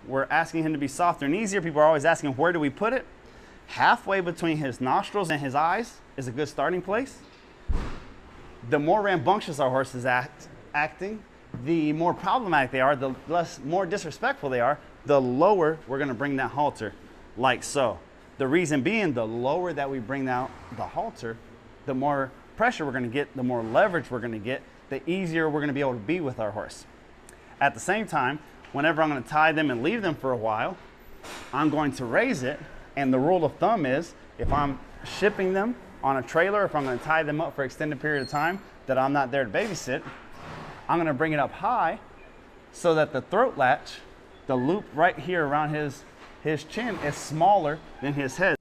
we're asking him to be softer and easier. People are always asking, where do we put it? Halfway between his nostrils and his eyes is a good starting place. The more rambunctious our horse is acting, the more problematic they are, the more disrespectful they are, the lower we're going to bring that halter, like so. The reason being, the lower that we bring out the halter, the more pressure we're going to get, the more leverage we're going to get, the easier we're going to be able to be with our horse. At the same time, whenever I'm going to tie them and leave them for a while, I'm going to raise it. And the rule of thumb is, if I'm shipping them on a trailer, if I'm going to tie them up for an extended period of time that I'm not there to babysit, I'm going to bring it up high so that the throat latch, the loop right here around his chin, is smaller than his head.